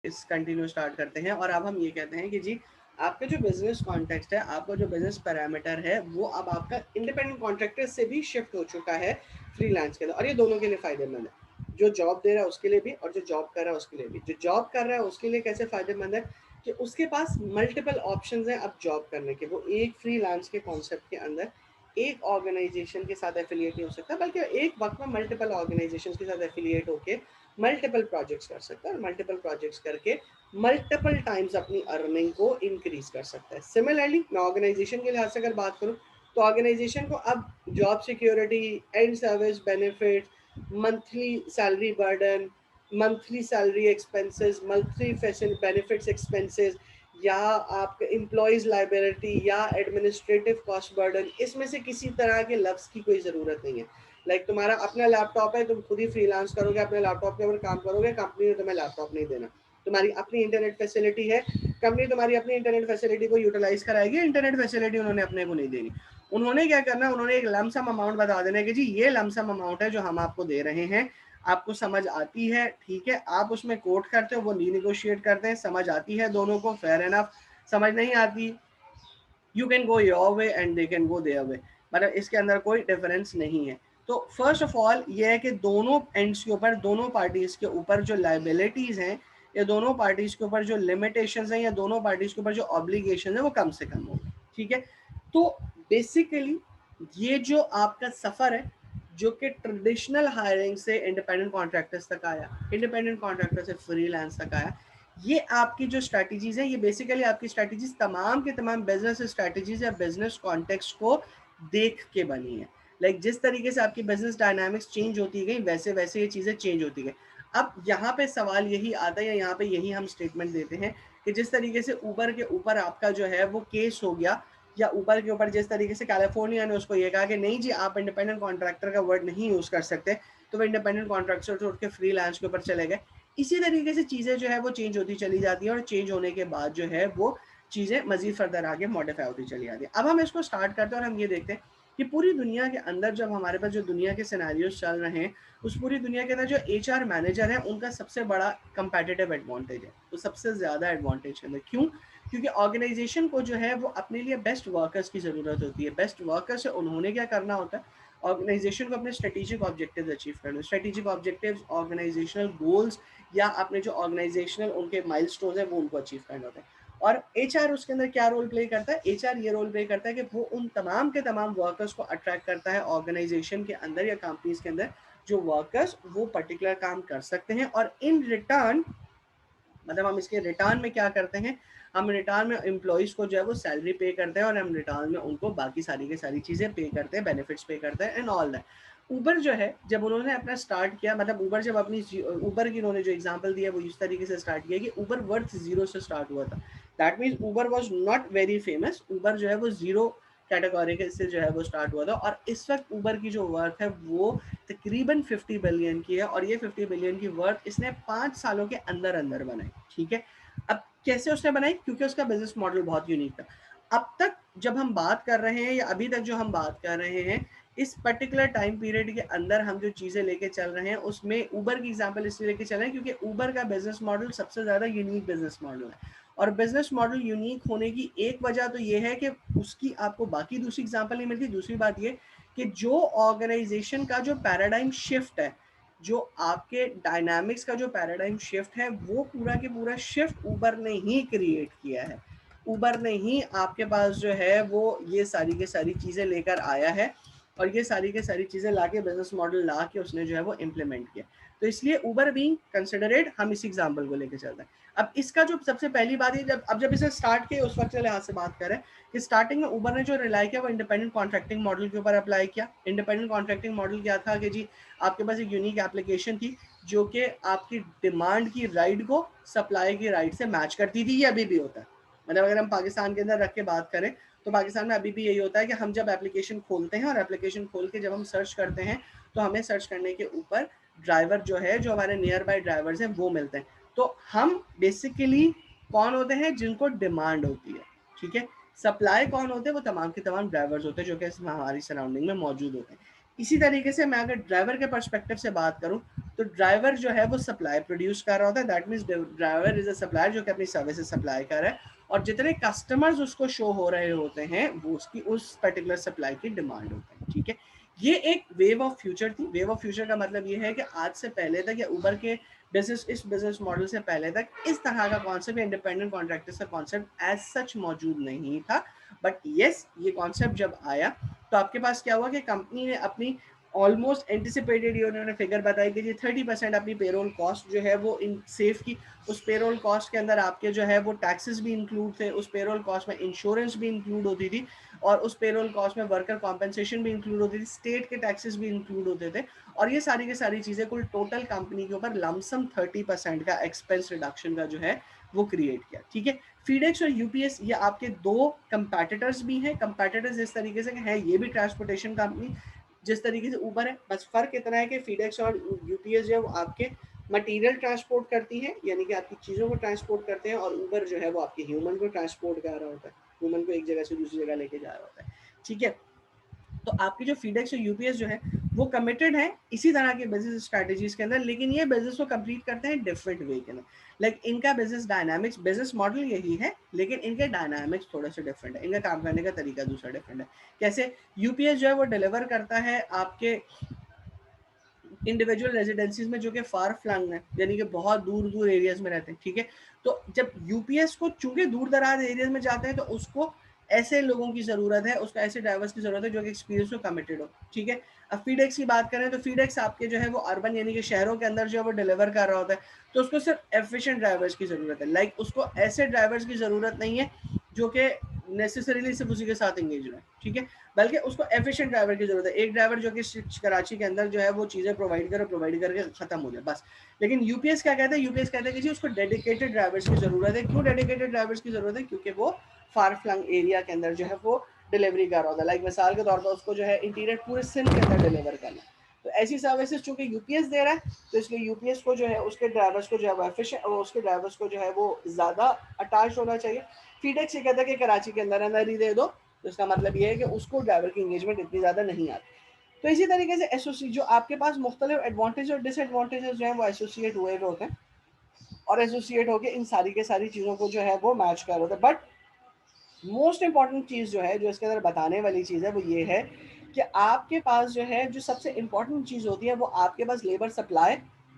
इस continue start करते हैं और अब हम ये कहते हैं कि जी आपका जो बिजनेस कॉन्टेक्स्ट है, आपका जो बिजनेस पैरामीटर है, वो अब आपका इंडिपेंडेंट कॉन्ट्रैक्टर से भी शिफ्ट हो चुका है फ्रीलांस के अंदर, और ये दोनों के लिए फायदेमंद है। जो जॉब दे रहा है उसके लिए भी और जो जॉब कर रहा है उसके लिए भी। जो जॉब कर रहा है उसके लिए कैसे फायदेमंद है कि उसके पास मल्टीपल ऑप्शंस हैं अब जॉब करने के। वो एक फ्रीलांस के कॉन्सेप्ट के अंदर एक ऑर्गेनाइजेशन के साथ एफिलिएट नहीं हो सकता, बल्कि एक वक्त में मल्टीपल ऑर्गेनाइजेशन के साथ एफिलिएट होके मल्टीपल प्रोजेक्ट्स कर सकता है और मल्टीपल प्रोजेक्ट्स करके मल्टीपल टाइम्स अपनी अर्निंग को इंक्रीज कर सकता है। सिमिलरली मैं ऑर्गेनाइजेशन के लिहाज से अगर बात करूँ तो ऑर्गेनाइजेशन को अब job security, and service benefit, monthly salary burden, monthly salary expenses, monthly benefits expenses, या आपके एम्प्लॉयज लाइबिलिटी या एडमिनिस्ट्रेटिव कॉस्ट बर्डन, इसमें से किसी तरह के लफ्ज की कोई ज़रूरत नहीं है। तुम्हारा अपना लैपटॉप है, तुम खुद ही फ्रीलांस करोगे, अपने लैपटॉप के ऊपर काम करोगे, कंपनी ने तुम्हें लैपटॉप नहीं देना। तुम्हारी अपनी इंटरनेट फैसिलिटी है, कंपनी तुम्हारी अपनी इंटरनेट फैसिलिटी को यूटिलाइज कराएगी, इंटरनेट फैसिलिटी उन्होंने अपने को नहीं देनी। उन्होंने क्या करना है, उन्होंने एक लमसम अमाउंट बता देना है कि जी ये लमसम अमाउंट है जो हम आपको दे रहे हैं, आपको समझ आती है, ठीक है, आप उसमें कोट करते हो, वो रीनिगोशिएट करते हैं, समझ आती है दोनों को, फेयर एनफ। समझ नहीं आती, you can go your way and they can go their way, मतलब इसके अंदर कोई डिफरेंस नहीं है। तो फर्स्ट ऑफ ऑल ये है कि दोनों एंड्स के ऊपर, दोनों पार्टीज के ऊपर जो लाइबिलिटीज हैं, या दोनों पार्टीज के ऊपर जो लिमिटेशंस हैं, या दोनों पार्टीज के ऊपर जो ऑब्लिगेशन है, वो कम से कम हो, ठीक है। तो बेसिकली ये जो आपका सफर है, जो कि ट्रेडिशनल हायरिंग से इंडिपेंडेंट कॉन्ट्रैक्टर्स तक आया, इंडिपेंडेंट कॉन्ट्रैक्टर से फ्रीलांस तक आया, ये आपकी जो स्ट्रैटेजीज है, ये बेसिकली आपकी स्ट्रैटेजीज तमाम के तमाम बिजनेस स्ट्रैटेजीज या बिजनेस कॉन्टेक्स्ट को देख के बनी है। जिस तरीके से आपकी बिजनेस डायनामिक्स चेंज होती गई, वैसे वैसे ये चीजें चेंज होती गई। अब यहाँ पे सवाल यही आता है, या यहाँ पे यही हम स्टेटमेंट देते हैं कि जिस तरीके से ऊबर के ऊपर आपका जो है वो केस हो गया, या ऊबर के ऊपर जिस तरीके से कैलिफोर्निया ने उसको ये कहा कि नहीं जी आप इंडिपेंडेंट कॉन्ट्रैक्टर का वर्ड नहीं यूज कर सकते, तो वो इंडिपेंडेंट कॉन्ट्रैक्टर छोड़ के फ्रीलांस के ऊपर चले गए। इसी तरीके से चीज़ें जो है वो चेंज होती चली जाती है, और चेंज होने के बाद जो है वो चीज़ें मजीद फर्दर आगे मॉडिफाई होती चली जाती है। अब हम इसको स्टार्ट करते हैं और हम ये देखते हैं कि पूरी दुनिया के अंदर जब हमारे पास जो दुनिया के सिनेरियोज चल रहे हैं, उस पूरी दुनिया के अंदर जो एचआर मैनेजर है उनका सबसे बड़ा कंपेटिटिव एडवांटेज है, वो सबसे ज़्यादा एडवांटेज है। क्यों? क्योंकि ऑर्गेनाइजेशन को जो है वो अपने लिए बेस्ट वर्कर्स की ज़रूरत होती है। बेस्ट वर्कर्स से उन्होंने क्या करना होता है, ऑर्गेनाइजेशन को अपने स्ट्रेटेजिक ऑब्जेक्टिव्स अचीव करना। स्ट्रेटेजिक ऑब्जेक्टिव्स, ऑर्गेनाइजेशनल गोल्स, या अपने जो ऑर्गेनाइजेशनल उनके माइलस्टोन्स है वो उनको अचीव करना होता है। और एचआर उसके अंदर क्या रोल प्ले करता है? एचआर ये रोल प्ले करता है कि वो उन तमाम के तमाम वर्कर्स को अट्रैक्ट करता है ऑर्गेनाइजेशन के अंदर या कंपनीज के अंदर, जो वर्कर्स वो पर्टिकुलर काम कर सकते हैं। और इन रिटर्न, मतलब हम इसके रिटर्न में क्या करते हैं, हम रिटर्न में एम्प्लॉयज को जो है वो सैलरी पे करते हैं, और हम रिटर्न में उनको बाकी सारी की सारी चीज़ें पे करते हैं, बेनिफिट्स पे करते हैं एंड ऑल दैट। ऊबर जो है जब उन्होंने अपना स्टार्ट किया, मतलब ऊबर जब अपनी ऊबर की उन्होंने जो एग्जांपल दिया वो इस तरीके से स्टार्ट किया कि ऊबर वर्थ जीरो से स्टार्ट हुआ था। That means Uber was not very famous, Uber जो है वो जीरो कैटेगरी के से जो है वो स्टार्ट हुआ था, और इस वक्त ऊबर की जो वर्थ है वो तकरीबन 50 बिलियन की है, और ये 50 बिलियन की वर्थ इसने 5 सालों के अंदर अंदर बनाई, ठीक है। अब कैसे उसने बनाई? क्योंकि उसका बिजनेस मॉडल बहुत यूनिक था। अब तक जब हम बात कर रहे हैं, या अभी तक जो हम बात कर रहे हैं, इस पर्टिकुलर टाइम पीरियड के अंदर हम जो चीज़ें लेके चल रहे हैं, उसमें ऊबर की एग्जांपल इसलिए लेके चल रहे हैं क्योंकि ऊबर का बिजनेस मॉडल सबसे ज़्यादा यूनिक बिजनेस मॉडल है। और बिजनेस मॉडल यूनिक होने की एक वजह तो ये है कि उसकी आपको बाकी दूसरी एग्जांपल नहीं मिलती। दूसरी बात ये कि जो ऑर्गेनाइजेशन का जो पैराडाइम शिफ्ट है, जो आपके डायनामिक्स का जो पैराडाइम शिफ्ट है, वो पूरा के पूरा शिफ्ट ऊबर ने ही क्रिएट किया है। ऊबर ने ही आपके पास जो है वो ये सारी के सारी चीज़ें लेकर आया है, और ये सारी के सारी चीज़ें ला के, बिजनेस मॉडल ला के उसने जो है वो इम्प्लीमेंट किया। तो इसलिए ऊबर बीइंग कंसिडरेड, हम इस एग्जाम्पल को लेकर चलते हैं। अब इसका जो सबसे पहली बात है, जब इसे स्टार्ट किया उस वक्त के लिहाज से बात करें कि स्टार्टिंग में ऊबर ने जो रिलाई किया वो इंडिपेंडेंट कॉन्ट्रैक्टिंग मॉडल के ऊपर अप्लाई किया। इंडिपेंडेंट कॉन्ट्रैक्टिंग मॉडल क्या था कि जी आपके पास एक यूनिक एप्लीकेशन थी जो कि आपकी डिमांड की राइड को सप्लाई की राइड से मैच करती थी। ये अभी भी होता है, मतलब अगर हम पाकिस्तान के अंदर रख के बात करें तो पाकिस्तान में अभी भी यही होता है कि हम जब एप्लीकेशन खोलते हैं, और एप्लीकेशन खोल के जब हम सर्च करते हैं, तो हमें सर्च करने के ऊपर ड्राइवर जो है, जो हमारे नियर बाय ड्राइवर्स हैं, वो मिलते हैं। तो हम बेसिकली कौन होते हैं? जिनको डिमांड होती है, ठीक है। सप्लाई कौन होते हैं? वो तमाम के तमाम ड्राइवर्स होते हैं जो कि हमारी सराउंडिंग में मौजूद होते हैं। इसी तरीके से मैं अगर ड्राइवर के पर्सपेक्टिव से बात करूं तो ड्राइवर जो है वो सप्लाई प्रोड्यूस कर रहा होता है, that means driver is a supplier जो कि अपनी सर्विसेज सप्लाई कर रहा है, और जितने कस्टमर्स उसको शो हो रहे होते हैं वो उसकी उस पर्टिकुलर सप्लाई की डिमांड होती है। ठीक है, ये एक वेव ऑफ फ्यूचर थी। वेव ऑफ फ्यूचर का मतलब ये है कि आज से पहले तक या उबर के बिजनेस इस बिजनेस मॉडल से पहले तक इस तरह का कॉन्सेप्ट, इंडिपेंडेंट कॉन्ट्रैक्टर्स का कॉन्सेप्ट एज सच मौजूद नहीं था। बट यस, ये कॉन्सेप्ट जब आया तो आपके पास क्या हुआ कि कंपनी ने अपनी ऑलमोस्ट एंटिसिपेटेड, ये उन्होंने फिगर बताई कि जी 30% अपनी पेरोल कॉस्ट जो है वो इन सेफ की। उस पेरोल कॉस्ट के अंदर आपके जो है वो टैक्सेस भी इंक्लूड थे, उस पेरोल कॉस्ट में इंश्योरेंस भी इंक्लूड होती थी, और उस पेरोल कॉस्ट में वर्कर कॉम्पेंसेशन भी इंक्लूड होती थी, स्टेट के टैक्सेस भी इंक्लूड होते थे, और ये सारी की सारी चीज़ें कुल टोटल कंपनी के ऊपर लमसम 30% का एक्सपेंस रिडक्शन का जो है वो क्रिएट किया। ठीक है, फीडेक्स और यूपीएस ये आपके दो कंपैटिटर्स भी हैं। कंपैटिटर्स इस तरीके से हैं, ये भी ट्रांसपोर्टेशन कंपनी जिस तरीके से ऊबर है, बस फर्क इतना है कि फीडेक्स और यूपीएस जो है वो आपके मटेरियल ट्रांसपोर्ट करती है, यानी कि आपकी चीज़ों को ट्रांसपोर्ट करते हैं, और ऊबर जो है वो आपके ह्यूमन को ट्रांसपोर्ट कर रहा होता है, ह्यूमन को एक जगह से दूसरी जगह लेके जा रहा होता है। ठीक है, तो आपकी जो फीडेक्स और यूपीएस जो है वो कमिटेड है इसी तरह के बिजनेस स्ट्रेटजीज के अंदर, लेकिन ये बिजनेस को कंप्लीट करते हैं डिफरेंट वे के अंदर। लाइक इनका बिजनेस डायनामिक्स, बिजनेस मॉडल यही है, लेकिन इनके डायनामिक्स थोड़े से डिफरेंट है, इनका काम करने का तरीका दूसरा डिफरेंट है। कैसे? यूपीएस जो है वो डिलीवर करता है आपके इंडिविजुअल रेजिडेंसीज में जो कि फार फ्लंग है, यानी कि बहुत दूर दूर एरियाज में रहते हैं। ठीक है, तो जब यूपीएस को चूंकि दूर दराज एरियाज में जाते हैं तो उसको ऐसे लोगों की जरूरत है, उसको ऐसे ड्राइवर्स की जरूरत है जो कि एक्सपीरियंस को कमिटेड हो। ठीक है, अब फीडेक्स की बात करें तो फीडेक्स आपके जो है वो अर्बन यानी कि शहरों के अंदर जो है वो डिलीवर कर रहा होता है, तो उसको सिर्फ एफिशिएंट ड्राइवर्स की जरूरत है। लाइक उसको ऐसे ड्राइवर्स की जरूरत नहीं है जो कि नेसेसरीली सिर्फ उसी के साथ एंगेज है। ठीक है, बल्कि उसको एफिशिएंट ड्राइवर की जरूरत है, एक ड्राइवर जो कि कराची के अंदर जो है वो चीज़ें प्रोवाइड करके खत्म हो जाए बस। लेकिन यूपीएस क्या कहता है? यूपीएस कहता है कि जी उसको डेडिकेटेड ड्राइवर्स की जरूरत है। क्यों डेडिकेटेड ड्राइवर्स की जरूरत है? क्योंकि वो फार फ्लंग एरिया के अंदर जो है वो डिलीवरी कर रहा होता है। लाइक मिसाल के तौर पर उसको जो है इंटीरियर पूरे सिंध के अंदर डिलीवर करना है, तो ऐसी सर्विसेज चूंकि यूपीएस दे रहा है, तो इसलिए यूपीएस को जो है उसके ड्राइवर्स को जो है वो एफिशिएंट, उसके ड्राइवर्स को जो है वो ज़्यादा अटैच होना चाहिए। फीडेक्स ये कहता है कि कराची के अंदर अंदर ही दे दो, तो इसका मतलब ये है कि उसको ड्राइवर की इंगेजमेंट इतनी ज़्यादा नहीं आती। तो इसी तरीके से एसोसिएट जो आपके पास मुख्तलिफ एडवांटेज और डिसएडवांटेजेस जो है वो एसोसिएट हुए होते हैं, और एसोसिएट होकर इन सारी के सारी चीज़ों को जो है वो मैच कर होता है। बट मोस्ट इंपॉर्टेंट चीज़ जो है, जो इसके अंदर बताने वाली चीज़ है, वो ये है कि आपके पास जो है जो सबसे इंपॉर्टेंट चीज़ होती है वो आपके पास लेबर सप्लाई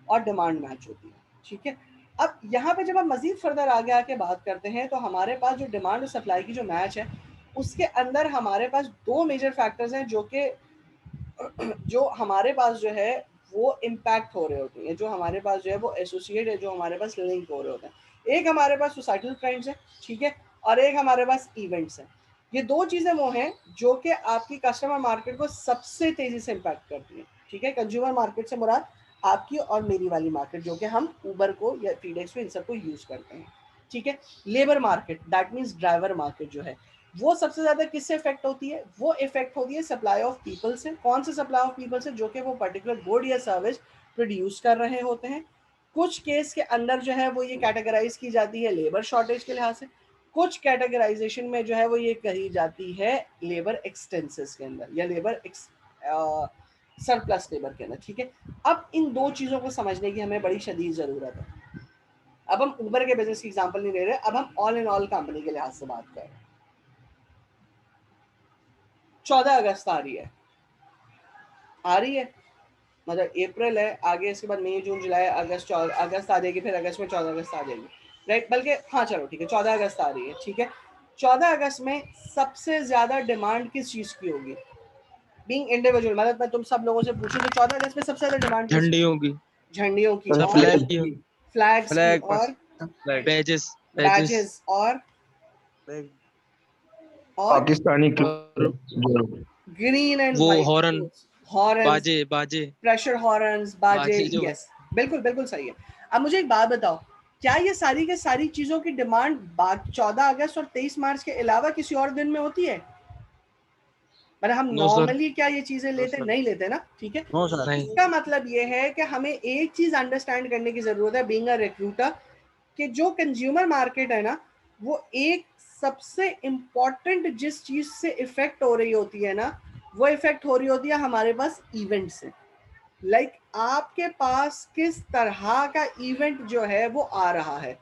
और डिमांड मैच होती है। ठीक है, अब यहाँ पे जब हम मजीद फर्दर आगे आके बात करते हैं तो हमारे पास जो डिमांड और सप्लाई की जो मैच है उसके अंदर हमारे पास दो मेजर फैक्टर्स हैं जो हमारे पास जो है वो इम्पैक्ट हो रहे होते हैं, जो हमारे पास जो है वो एसोसिएट है, जो हमारे पास लिंक हो रहे होते हैं। एक हमारे पास सोसाइटल ट्रेंड्स है, ठीक है, और एक हमारे पास इवेंट्स है। ये दो चीज़ें वो हैं जो कि आपकी कस्टमर मार्केट को सबसे तेज़ी से इम्पैक्ट करती है। ठीक है, कंज्यूमर मार्केट से मुराद आपकी और मेरी वाली मार्केट जो कि हम ऊबर को या फीडेक्स को इन सबको यूज़ करते हैं। ठीक है, labour market that means driver market जो है वो सबसे ज्यादा किससे इफेक्ट होती है? वो इफेक्ट होती है सप्लाई ऑफ पीपल से। कौन से सप्लाई ऑफ पीपल से? जो कि वो पर्टिकुलर गुड या सर्विस प्रोड्यूस कर रहे होते हैं। कुछ केस के अंदर जो है वो ये कैटेगराइज की जाती है लेबर शॉर्टेज के लिहाज से, कुछ कैटेगराइजेशन में जो है वो ये कही जाती है लेबर एक्सटेंसेस के अंदर या लेबर सरप्लस लेबर के अंदर। ठीक है, अब इन दो चीज़ों को समझने की हमें बड़ी शदीद ज़रूरत है। अब हम उबर के बिजनेस की एग्जांपल नहीं ले रहे, अब हम ऑल इन ऑल कंपनी के लिहाज से बात कर रहे हैं। 14 अगस्त आ रही है, मतलब अप्रैल है, आगे इसके बाद मई जून जुलाई अगस्त, अगस्त आ जाएगी, फिर अगस्त में 14 अगस्त आ जाएगी, राइट? बल्कि हाँ चलो ठीक है, 14 अगस्त आ रही है। ठीक है, 14 अगस्त में सबसे ज्यादा डिमांड किस चीज की होगी? बीइंग इंडिविजुअल, मतलब मैं तुम सब लोगों से पूछूं तो 14 अगस्त में सबसे ज्यादा डिमांड किस? झंडियों की, झंडियों की, सब और फ्लैग की, फ्लैग्स की, फ्लैग, और बैजेस, बैजेस बैजेस, और पाकिस्तानी और ग्रीन एंड वो व्हाइट हॉर्न, हॉर्न्स, बाजे बाजे प्रेशर हॉर्न्स, बाजे। बाजे जो यस, बिल्कुल बिल्कुल सही है। अब मुझे एक बात बताओ, क्या ये सारी के सारी चीजों की डिमांड 14 अगस्त और 23 मार्च के अलावा किसी और दिन में होती है? मतलब हम नो सर, नॉर्मली क्या ये चीजें लेते नहीं लेते ना? ठीक है, नो सर, नहीं, इसका मतलब ये है कि हमें एक चीज अंडरस्टैंड करने की जरूरत है बीइंग अ रिक्रूटर, कि जो कंज्यूमर मार्केट है ना, वो एक सबसे इंपॉर्टेंट जिस चीज से इफेक्ट हो रही होती है ना, वो इफेक्ट हो रही होती है हमारे पास इवेंट से। लाइक आपके पास किस तरह का इवेंट जो है वो आ रहा है,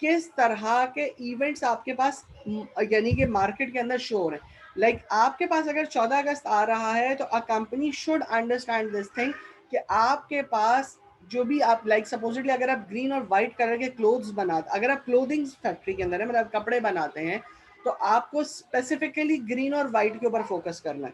किस तरह के इवेंट्स आपके पास यानी कि मार्केट के अंदर शो हो रहे हैं। लाइक आपके पास अगर 14 अगस्त आ रहा है तो a company should understand this thing कि आपके पास जो भी आप लाइक सपोजिटली अगर आप ग्रीन और वाइट कलर के क्लोथ्स बनाते, अगर आप क्लोथिंग फैक्ट्री के अंदर है मतलब कपड़े बनाते हैं, तो आपको स्पेसिफिकली ग्रीन और वाइट के ऊपर फोकस करना है,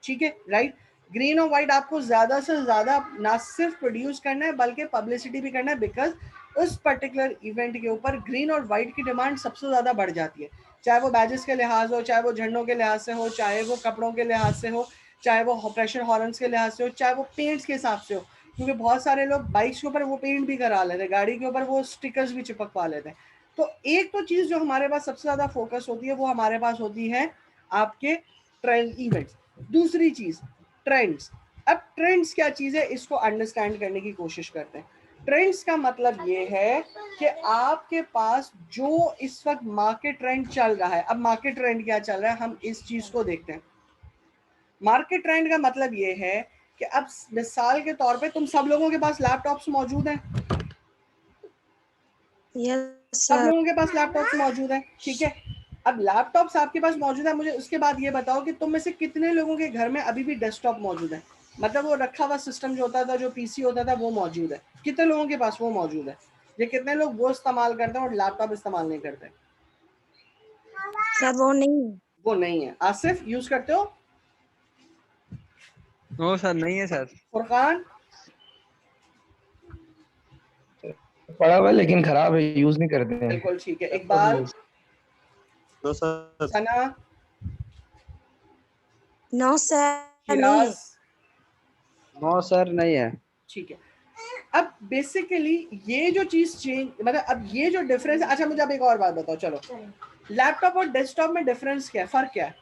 ठीक है, राइट। ग्रीन और व्हाइट आपको ज्यादा से ज्यादा ना सिर्फ प्रोड्यूस करना है बल्कि पब्लिसिटी भी करना है, बिकॉज उस पर्टिकुलर इवेंट के ऊपर ग्रीन और व्हाइट की डिमांड सबसे ज्यादा बढ़ जाती है, चाहे वो बैजेस के लिहाज हो, चाहे वो झंडों के लिहाज से हो, चाहे वो कपड़ों के लिहाज से हो, चाहे वो प्रेशर हॉर्न्स के लिहाज से हो, चाहे वो पेंट्स के हिसाब से हो, क्योंकि बहुत सारे लोग बाइक्स के ऊपर वो पेंट भी करा लेते हैं, गाड़ी के ऊपर वो स्टिकर्स भी चिपकवा लेते हैं। तो एक तो चीज जो हमारे पास सबसे ज्यादा फोकस होती है वो हमारे पास होती है आपके ट्रेंड इवेंट्स। दूसरी चीज ट्रेंड्स। अब ट्रेंड्स क्या चीज है इसको अंडरस्टैंड करने की कोशिश करते हैं। ट्रेंड्स का मतलब ये है कि आपके पास जो इस वक्त मार्केट ट्रेंड चल रहा है। अब मार्केट ट्रेंड क्या चल रहा है हम इस चीज को देखते हैं। मार्केट ट्रेंड का मतलब ये है कि अब मिसाल के तौर पे तुम सब लोगों के पास लैपटॉप्स मौजूद हैं, सब लोगों के पास लैपटॉप्स मौजूद है, ठीक है। अब लैपटॉप्स आपके पास मौजूद है, मुझे उसके बाद ये बताओ कि तुम में से कितने लोगों के घर में अभी भी डेस्कटॉप मौजूद है, मतलब वो रखा हुआ सिस्टम जो होता था, जो पीसी होता था, वो मौजूद है। कितने लोगों के पास वो मौजूद है? ये कितने लोग वो इस्तेमाल करते हैं और लैपटॉप इस्तेमाल नहीं करते? सर वो नहीं है। वो नहीं है। आसिफ यूज करते हो? नो सर, नहीं है सर। फुरकान? पड़ा हुआ है लेकिन खराब है, यूज नहीं करते हैं। बिल्कुल ठीक है। Iqbal? No sir. Sana? No sir नहीं है। फिराज? नो सर, नहीं है। ठीक है। अब बेसिकली ये जो चीज चेंज मतलब अब ये जो डिफरेंस। अच्छा मुझे अब एक और बात बताओ, चलो लैपटॉप और डेस्कटॉप में डिफरेंस क्या है, फर्क क्या है?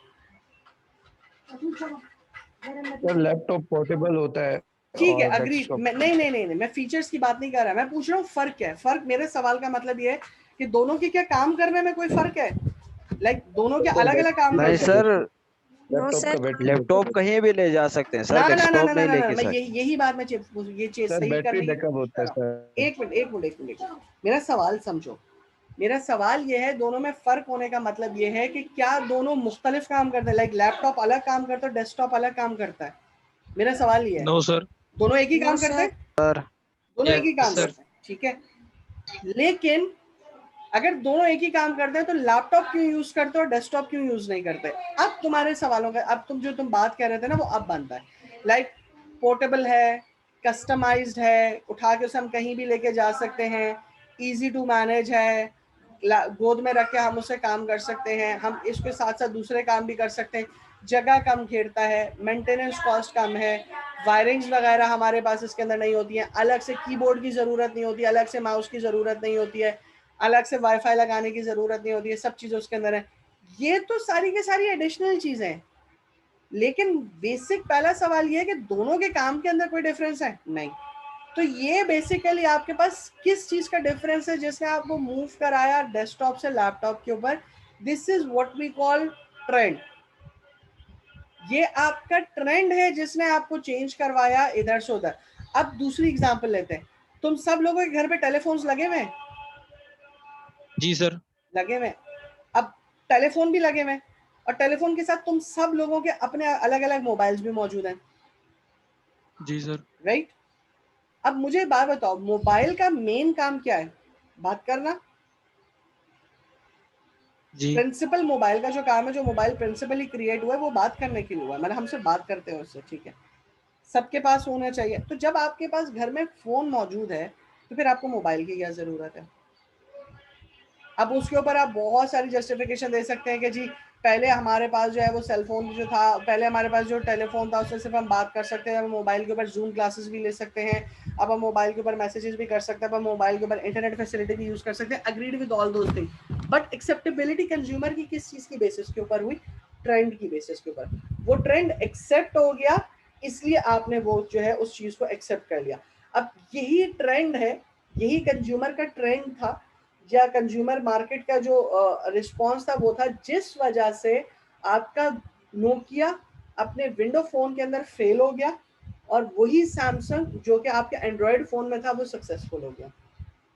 सर लैपटॉप पोर्टेबल होता है ठीक है, और अग्री। डेस्कटॉप नहीं, मैं फीचर्स की बात नहीं कर रहा, मैं पूछ रहा हूँ फर्क क्या है। फर्क, मेरे सवाल का मतलब ये है कि दोनों के क्या काम करने में कोई फर्क है? लाइक दोनों के अलग अलग काम नहीं करते हैं। सर, नो लैपटॉप सर का बैटरी लैपटॉप कहीं भी ले जा सकते हैं सर, ना ना ना ना डेस्कटॉप ना नहीं ना ना लेके मैं सर। यही बात मैं ये चीज सर सही बैटरी करने की बैकअप कोशिश होता कर है रहा हूँ। सर। एक मिनट, मेरा सवाल समझो। मेरा सवाल ये है दोनों में फर्क होने का मतलब ये है कि क्या दोनों मुख्तलिफ काम करते हैं, लाइक लैपटॉप अलग काम करता है, डेस्कटॉप अलग काम करता है? मेरा सवाल ये है। No sir. दोनों एक ही नो काम करते सर। हैं? दोनों एक ही यस काम सर। करते हैं, ठीक है। लेकिन अगर दोनों एक ही काम करते हैं तो लैपटॉप क्यों यूज करते हो और डेस्कटॉप क्यों यूज नहीं करते? अब तुम्हारे सवालों का, अब तुम बात कर रहे थे ना वो अब बनता है। लाइक पोर्टेबल है, कस्टमाइज्ड है, उठा के उसे हम कहीं भी लेके जा सकते हैं, इजी टू मैनेज है, गोद में रख के हम उससे काम कर सकते हैं, हम इसके साथ साथ दूसरे काम भी कर सकते हैं, जगह कम घेरता है, मेंटेनेंस कॉस्ट कम है, वायरिंग्स वगैरह हमारे पास इसके अंदर नहीं होती है, अलग से कीबोर्ड की ज़रूरत नहीं होती, अलग से माउस की ज़रूरत नहीं होती है, अलग से वाईफाई लगाने की ज़रूरत नहीं होती है, सब चीज़ें उसके अंदर है। ये तो सारी की सारी एडिशनल चीज़ें हैं, लेकिन बेसिक पहला सवाल ये है कि दोनों के काम के अंदर कोई डिफरेंस है? नहीं। तो ये बेसिकली आपके पास किस चीज का डिफरेंस है जिसने आपको मूव कराया डेस्कटॉप से लैपटॉप के ऊपर? This is what we call trend. ये आपका ट्रेंड है जिसने आपको चेंज करवाया इधर से उधर। अब दूसरी एग्जांपल लेते हैं। तुम सब लोगों के घर पे टेलीफोन्स लगे हुए हैं? जी सर। लगे हुए हैं। अब टेलीफोन भी लगे हुए हैं और टेलीफोन के साथ तुम सब लोगों के अपने अलग अलग मोबाइल्स भी मौजूद हैं, जी सर। राइट? अब मुझे बात बताओ, मोबाइल का मेन काम क्या है? बात करना। जी प्रिंसिपल मोबाइल का जो काम है, जो मोबाइल प्रिंसिपली क्रिएट हुआ है वो बात करने के लिए हुआ है, मतलब हमसे बात करते हैं उससे, ठीक है। सबके पास होना चाहिए। तो जब आपके पास घर में फोन मौजूद है तो फिर आपको मोबाइल की क्या जरूरत है? अब उसके ऊपर आप बहुत सारी जस्टिफिकेशन दे सकते हैं कि जी पहले हमारे पास जो है वो सेलफोन जो था, पहले हमारे पास जो टेलीफोन था उससे सिर्फ हम बात कर सकते हैं, हम मोबाइल के ऊपर जूम क्लासेस भी ले सकते हैं, अब हम मोबाइल के ऊपर मैसेजेस भी कर सकते हैं, अब हम मोबाइल के ऊपर इंटरनेट फैसिलिटी भी यूज कर सकते हैं। Agreed with all those thing, but acceptability consumer की किस चीज की बेसिस के ऊपर हुई? ट्रेंड की बेसिस के ऊपर। वो ट्रेंड एक्सेप्ट हो गया, इसलिए आपने वो जो है उस चीज को एक्सेप्ट कर लिया। अब यही ट्रेंड है, यही कंज्यूमर का ट्रेंड था या कंज्यूमर मार्केट का जो रिस्पॉन्स था वो था जिस वजह से आपका नोकिया अपने विंडो फोन के अंदर फेल हो गया और वही सैमसंग जो कि आपके एंड्रॉयड फोन में था वो सक्सेसफुल हो गया।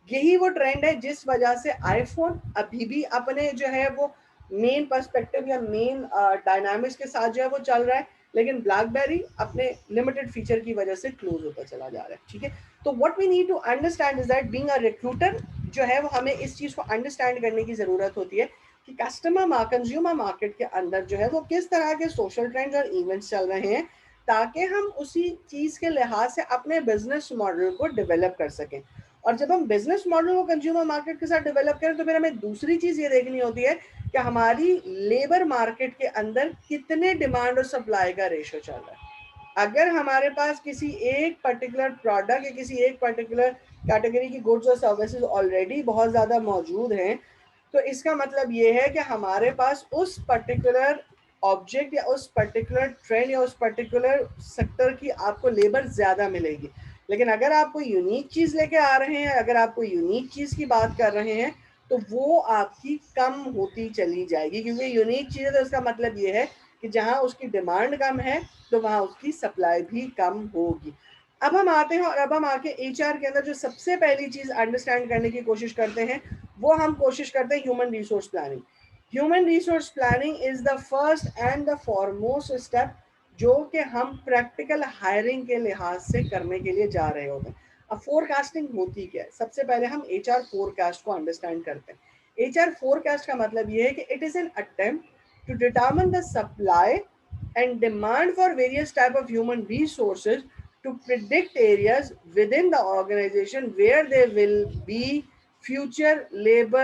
यही वो ट्रेंड है जिस वजह से आईफोन अभी भी अपने जो है वो मेन पर्सपेक्टिव या मेन डायनामिक्स के साथ जो है वो चल रहा है, लेकिन ब्लैकबेरी अपने लिमिटेड फीचर की वजह से क्लोज होता चला जा रहा है। ठीक है, तो what we need to understand is that being a recruiter जो है वो हमें इस चीज को अंडरस्टैंड करने की जरूरत होती है कि कंज्यूमर मार्केट के अंदर जो है वो किस तरह के सोशल ट्रेंड्स और इवेंट्स चल रहे हैं, ताकि हम उसी चीज के लिहाज से अपने बिजनेस मॉडल को डेवलप कर सकें। और जब हम बिजनेस मॉडल को कंज्यूमर मार्केट के साथ डेवलप करें तो फिर हमें दूसरी चीज ये देखनी होती है कि हमारी लेबर मार्केट के अंदर कितने डिमांड और सप्लाई का रेशो चल रहा है। अगर हमारे पास किसी एक पर्टिकुलर प्रोडक्ट या किसी एक पर्टिकुलर कैटेगरी की गुड्स और सर्विसेज ऑलरेडी बहुत ज़्यादा मौजूद हैं, तो इसका मतलब ये है कि हमारे पास उस पर्टिकुलर ऑब्जेक्ट या उस पर्टिकुलर ट्रेंड या उस पर्टिकुलर सेक्टर की आपको लेबर ज़्यादा मिलेगी। लेकिन अगर आप कोई यूनिक चीज़ लेके आ रहे हैं, अगर आप कोई यूनिक चीज़ की बात कर रहे हैं, तो वो आपकी कम होती चली जाएगी, क्योंकि यूनिक चीज़ है तो इसका मतलब ये है कि जहाँ उसकी डिमांड कम है तो वहाँ उसकी सप्लाई भी कम होगी। अब हम आते हैं और अब हम आके एचआर के अंदर जो सबसे पहली चीज़ अंडरस्टैंड करने की कोशिश करते हैं, वो हम कोशिश करते हैं human resource planning. Human resource planning is the first and the foremost step जो कि हम प्रैक्टिकल हायरिंग के लिहाज से करने के लिए जा रहे होते हैं। अब फोरकास्टिंग होती क्या है? सबसे पहले हम एचआर फोरकास्ट को अंडरस्टैंड करते हैं। एचआर फोरकास्ट का मतलब ये है कि it is an attempt to determine the supply and demand for various type of human resources to predict areas within the organization where there will be future labor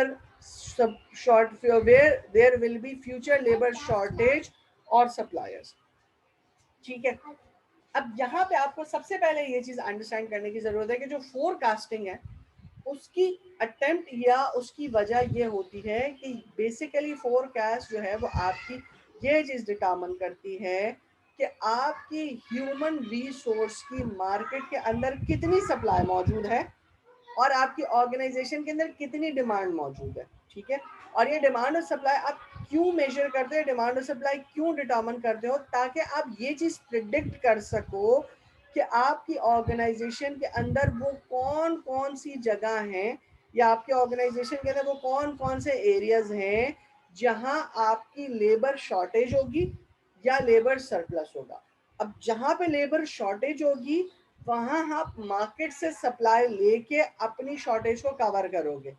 where there will be future labor shortage or suppliers। ठीक है, अब यहाँ पे आपको सबसे पहले ये चीज अंडरस्टैंड करने की जरूरत है कि जो फोरकास्टिंग है उसकी अटेम्प्ट या उसकी वजह ये होती है कि बेसिकली फोरकास्ट जो है वो आपकी ये चीज डिटरमिन करती है कि आपकी ह्यूमन रिसोर्स की मार्केट के अंदर कितनी सप्लाई मौजूद है और आपकी ऑर्गेनाइजेशन के अंदर कितनी डिमांड मौजूद है। ठीक है, और ये डिमांड और सप्लाई आप क्यों मेजर करते हो, डिमांड और सप्लाई क्यों डिटरमिन करते हो, ताकि आप ये चीज प्रिडिक्ट कर सको कि आपकी ऑर्गेनाइजेशन के अंदर वो कौन कौन सी जगह हैं या आपके ऑर्गेनाइजेशन के अंदर वो कौन कौन से एरियाज हैं जहां आपकी लेबर शॉर्टेज होगी या लेबर सरप्लस होगा। अब जहां पे लेबर शॉर्टेज होगी वहां आप मार्केट से सप्लाई लेके अपनी शॉर्टेज को कवर करोगे।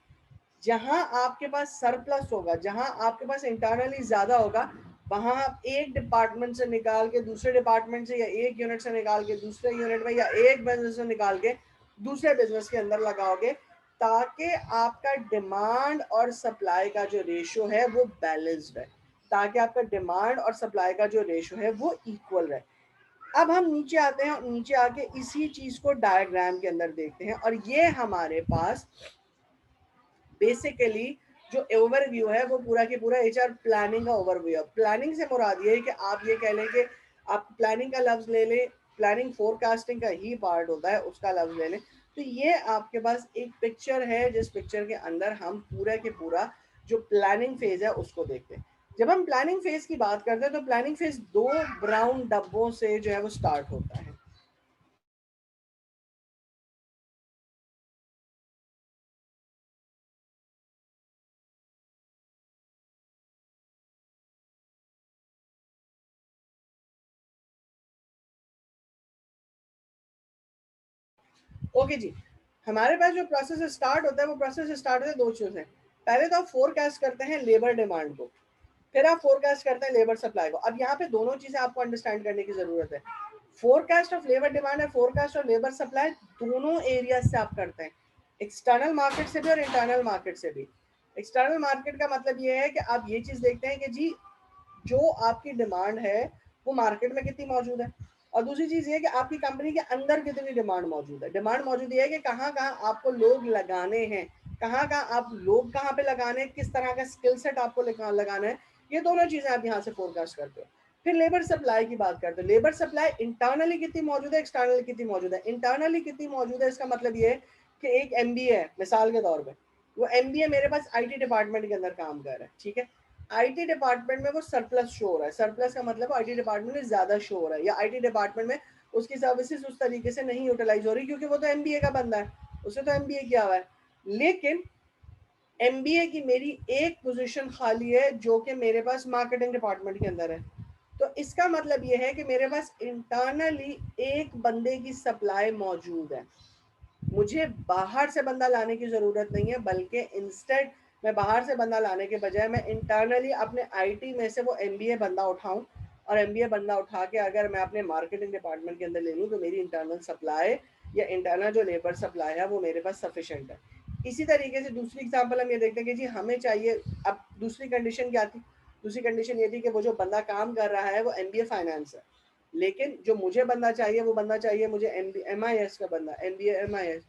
जहां आपके पास सरप्लस होगा, जहां आपके पास इंटरनली ज्यादा होगा, वहां आप एक डिपार्टमेंट से निकाल के दूसरे डिपार्टमेंट से या एक यूनिट से निकाल के दूसरे यूनिट में या एक बिजनेस से निकाल के दूसरे बिजनेस के अंदर लगाओगे, ताकि आपका डिमांड और सप्लाई का जो रेशियो है वो बैलेंस्ड है, ताकि आपका डिमांड और सप्लाई का जो रेशियो है वो इक्वल रहे। अब हम नीचे आते हैं और नीचे आके इसी चीज को डायग्राम के अंदर देखते हैं, और ये हमारे पास बेसिकली जो ओवरव्यू है वो पूरा की पूरा एचआर प्लानिंग का ओवरव्यू है। प्लानिंग से मुराद ये है कि आप ये कह लें कि आप प्लानिंग का लफ्ज ले लें, प्लानिंग फोरकास्टिंग का ही पार्ट होता है, उसका लफ्ज ले लें। तो ये आपके पास एक पिक्चर है जिस पिक्चर के अंदर हम पूरा के पूरा जो प्लानिंग फेज है उसको देखते हैं। जब हम प्लानिंग फेज की बात करते हैं तो प्लानिंग फेज 2 ब्राउन डब्बों से जो है वो स्टार्ट होता है। ओके जी, हमारे पास जो प्रोसेस स्टार्ट होता है वो प्रोसेस स्टार्ट होता है दो चीज़ से। पहले तो आप फोरकास्ट करते हैं लेबर डिमांड को, फिर आप फोरकास्ट करते हैं लेबर सप्लाई को। अब यहाँ पे दोनों चीजें आपको अंडरस्टैंड करने की जरूरत है। फोरकास्ट ऑफ लेबर डिमांड है, फोरकास्ट ऑफ लेबर सप्लाई दोनों एरिया से आप करते हैं, एक्सटर्नल मार्केट से भी और इंटरनल मार्केट से भी। एक्सटर्नल मार्केट का मतलब ये है कि आप ये चीज देखते हैं कि जी जो आपकी डिमांड है वो मार्केट में कितनी मौजूद है, और दूसरी चीज ये कि आपकी कंपनी के अंदर कितनी डिमांड मौजूद है। डिमांड मौजूद ये है कि कहाँ कहाँ आपको लोग लगाने हैं, कहाँ कहाँ आप लोग कहाँ पे लगाने हैं, किस तरह का स्किल सेट आपको लगाना है। ये दोनों चीजें आप यहाँ से फोरकास्ट करते हो। फिर लेबर सप्लाई की बात करते हो। लेबर सप्लाई इंटरनली कितनी मौजूद है, एक्सटर्नली कितनी मौजूद है। इंटरनली कितनी मौजूद है इसका मतलब ये है कि एक एमबीए है मिसाल के तौर पर, वो एमबीए मेरे पास आईटी डिपार्टमेंट के अंदर काम कर रहा है, ठीक है, आईटी डिपार्टमेंट में वो सरप्लस शो हो रहा है, सरप्लस का मतलब आईटी डिपार्टमेंट में ज्यादा शो हो रहा है, या आईटी डिपार्टमेंट में उसकी सर्विसेज उस तरीके से नहीं यूटिलाइज हो रही क्योंकि वो तो एमबीए का बंदा है, उसने तो एमबीए किया हुआ है। लेकिन एमबीए की मेरी एक पोजीशन खाली है जो कि मेरे पास मार्केटिंग डिपार्टमेंट के अंदर है। तो इसका मतलब ये है कि मेरे पास इंटरनली एक बंदे की सप्लाई मौजूद है, मुझे बाहर से बंदा लाने की ज़रूरत नहीं है, बल्कि इंस्टेड मैं बाहर से बंदा लाने के बजाय मैं इंटरनली अपने आईटी में से वो एमबीए बंदा उठाऊं, और एमबीए बंदा उठा के अगर मैं अपने मार्केटिंग डिपार्टमेंट के अंदर ले लूँ तो मेरी इंटरनल सप्लाई या इंटरनल जो लेबर सप्लाई है वो मेरे पास सफिशेंट है। इसी तरीके से दूसरी एग्जाम्पल हम ये देखते हैं कि जी हमें चाहिए, अब दूसरी कंडीशन क्या थी, दूसरी कंडीशन ये थी कि वो जो बंदा काम कर रहा है वो एमबीए फाइनेंस है, लेकिन जो मुझे बंदा चाहिए वो बंदा चाहिए मुझे एमआईएस का बंदा, एमबीए एमआईएस।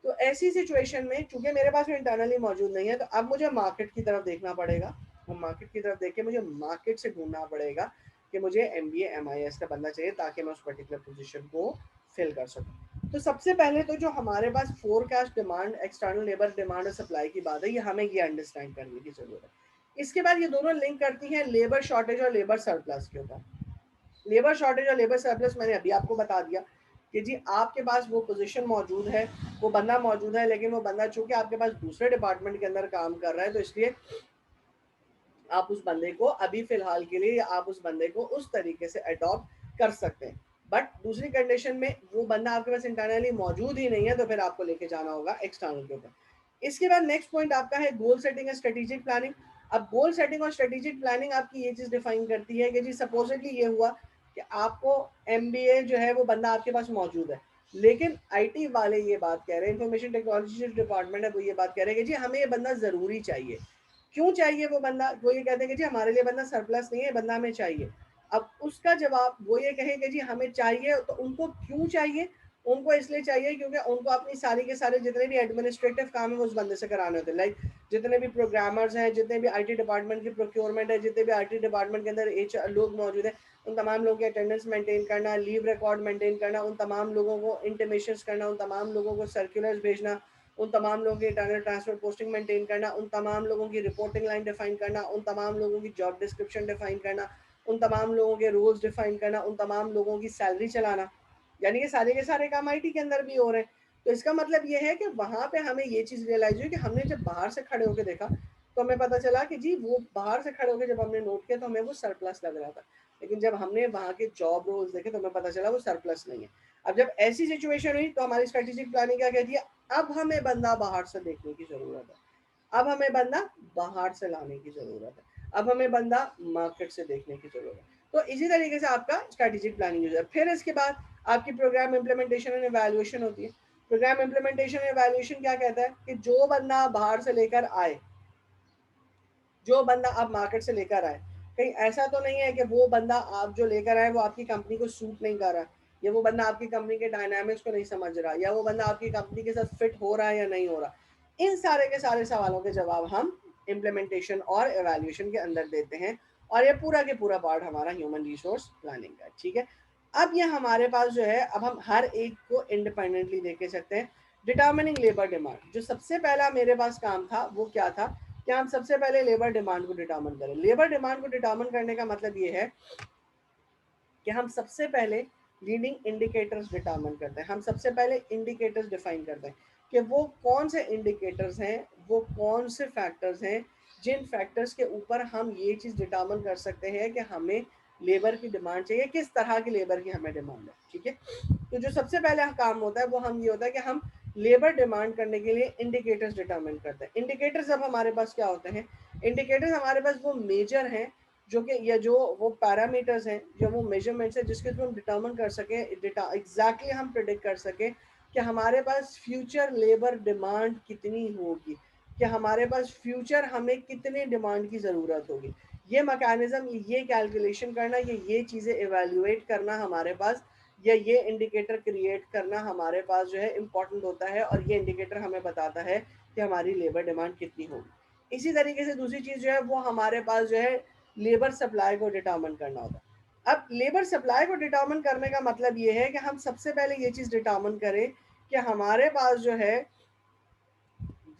तो ऐसी सिचुएशन में चूंकि मेरे पास इंटरनली मौजूद नहीं है तो अब मुझे मार्केट की तरफ देखना पड़ेगा, वो मार्केट की तरफ देख के मुझे मार्केट से ढूंढना पड़ेगा कि मुझे एमबीए एमआईएस का बंदा चाहिए ताकि मैं उस पर्टिकुलर पोजीशन को फिल कर सकूं। तो सबसे पहले तो जो हमारे पास forecast demand, external labour demand और सप्लाई की बात है, ये हमें ये अंडरस्टैंड करने की जरूरत है। इसके बाद ये दोनों लिंक करती हैं लेबर शॉर्टेज और लेबर सरप्लस के ऊपर। लेबर शॉर्टेज और लेबर सरप्लस मैंने अभी आपको बता दिया कि जी आपके पास वो पोजीशन मौजूद है, वो बंदा मौजूद है, लेकिन वो बंदा चूंकि आपके पास दूसरे डिपार्टमेंट के अंदर काम कर रहा है तो इसलिए आप उस बंदे को अभी फिलहाल के लिए, या आप उस बंदे को उस तरीके से अडॉप्ट कर सकते हैं। बट दूसरी कंडीशन में वो बंदा आपके पास इंटरनली मौजूद ही नहीं है तो फिर आपको लेके जाना होगा एक्सटर्नल के ऊपर। इसके बाद नेक्स्ट पॉइंट आपका है goal setting and strategic planning. अब गोल सेटिंग और स्ट्रेटेजिक प्लानिंग आपकी ये चीज डिफाइन करती है कि जी सपोजिटली ये हुआ कि आपको एमबीए जो है वो बंदा आपके पास मौजूद है, लेकिन आईटी वाले ये बात कह रहे हैं, इंफॉर्मेशन टेक्नोलॉजी डिपार्टमेंट है वो ये बात कह रहे हैं कि जी हमें ये बंदा जरूरी चाहिए। क्यों चाहिए वो बंदा, वो ये कहते हैं कि जी हमारे लिए बंदा सरप्लस नहीं है, बंदा हमें चाहिए। अब उसका जवाब वो ये कहेंगे जी हमें चाहिए, तो उनको क्यों चाहिए, उनको इसलिए चाहिए क्योंकि उनको अपनी सारी के सारे जितने भी एडमिनिस्ट्रेटिव काम है वो उस बंदे से कराने होते हैं। लाइक जितने भी प्रोग्रामर्स हैं, जितने भी आईटी डिपार्टमेंट की प्रोक्योरमेंट है, जितने भी आईटी डिपार्टमेंट के अंदर एचआर लोग मौजूद हैं, उन तमाम लोगों की अटेंडेंस मेंटेन करना, लीव रिकॉर्ड मेंटेन करना, उन तमाम लोगों को इंटीमेशंस करना, उन तमाम लोगों को सर्कुलर्स भेजना, उन तमाम लोगों की इंटरनल ट्रांसफर पोस्टिंग मेंटेन करना, उन तमाम लोगों की रिपोर्टिंग लाइन डिफाइन करना, उन तमाम लोगों की जॉब डिस्क्रिप्शन डिफाइन करना, उन तमाम लोगों के रोल्स डिफाइन करना, उन तमाम लोगों की सैलरी चलाना, यानी कि सारे के सारे काम आईटी के अंदर भी हो रहे हैं। तो इसका मतलब ये है कि वहां पे हमें ये चीज रियलाइज हुई कि हमने जब बाहर से खड़े होकर देखा तो हमें पता चला कि जी वो बाहर से खड़े होकर जब हमने नोट किया तो हमें वो सरप्लस लग रहा था, लेकिन जब हमने वहां के जॉब रोल्स देखे तो हमें पता चला वो सरप्लस नहीं है। अब जब ऐसी सिचुएशन हुई तो हमारी स्ट्रेटेजिक प्लानिंग क्या कहती है, अब हमें बंदा बाहर से देखने की जरूरत है, अब हमें बंदा बाहर से लाने की जरूरत है, अब हमें बंदा मार्केट से देखने की जरूरत है। तो इसी तरीके से आपका स्ट्रेटेजिक प्लानिंग यूज है। फिर इसके बाद आपकी प्रोग्राम इम्प्लीमेंटेशन एंड इवैल्यूएशन होती है। प्रोग्राम इम्प्लीमेंटेशन एंड इवैल्यूएशन क्या कहता है कि जो बंदा बाहर से लेकर आए, जो बंदा आप मार्केट से लेकर आए, कहीं ऐसा तो नहीं है कि वो बंदा आप जो लेकर आए वो आपकी कंपनी को सूट नहीं कर रहा, या वो बंदा आपकी कंपनी के डायनामिक्स को नहीं समझ रहा, या वो बंदा आपकी कंपनी के साथ फिट हो रहा है या नहीं हो रहा। इन सारे के सारे सवालों के जवाब हम इम्प्लीमेंटेशन और एवेल्यूएशन के अंदर देते हैं, और ये पूरा के पूरा पार्ट हमारा ह्यूमन रिसोर्स प्लानिंग का, ठीक है। अब ये हमारे पास जो है, अब हम हर एक को इंडिपेंडेंटली देख सकते हैं। डिटर्मिनिंग लेबर डिमांड, जो सबसे पहला मेरे पास काम था वो क्या था कि हम सबसे पहले लेबर डिमांड को डिटर्मिन करें। लेबर डिमांड को डिटर्मिन करने का मतलब ये है कि हम सबसे पहले लीडिंग इंडिकेटर्स डिटर्मिन करते हैं, हम सबसे पहले इंडिकेटर्स डिफाइन करते हैं कि वो कौन से इंडिकेटर्स हैं, वो कौन से फैक्टर्स हैं जिन फैक्टर्स के ऊपर हम ये चीज़ डिटर्मिन कर सकते हैं कि हमें लेबर की डिमांड चाहिए, किस तरह की लेबर की हमें डिमांड है, ठीक है। तो जो सबसे पहले काम होता है वो हम ये होता है कि हम लेबर डिमांड करने के लिए इंडिकेटर्स डिटर्मिन करते हैं। इंडिकेटर्स अब हमारे पास क्या होते हैं, इंडिकेटर्स हमारे पास वो मेजर हैं जो कि, या जो वो पैरामीटर्स हैं, जो वो मेजरमेंट्स हैं जिसके थ्रू हम डिटर्मिन कर सकें, एग्जैक्टली हम प्रिडिक्ट कर सकें कि हमारे पास फ्यूचर लेबर डिमांड कितनी होगी, कि हमारे पास फ्यूचर हमें कितने डिमांड की ज़रूरत होगी। ये मैकेनिज्म, ये कैलकुलेशन करना, ये चीज़ें एवेल्युएट करना हमारे पास, या ये इंडिकेटर क्रिएट करना हमारे पास जो है इम्पॉर्टेंट होता है, और ये इंडिकेटर हमें बताता है कि हमारी लेबर डिमांड कितनी होगी। इसी तरीके से दूसरी चीज़ जो है वो हमारे पास जो है लेबर सप्लाई को डिटर्मिन करना होता है। अब लेबर सप्लाई को डिटर्मिन करने का मतलब ये है कि हम सबसे पहले ये चीज़ डिटर्मिन करें कि हमारे पास जो है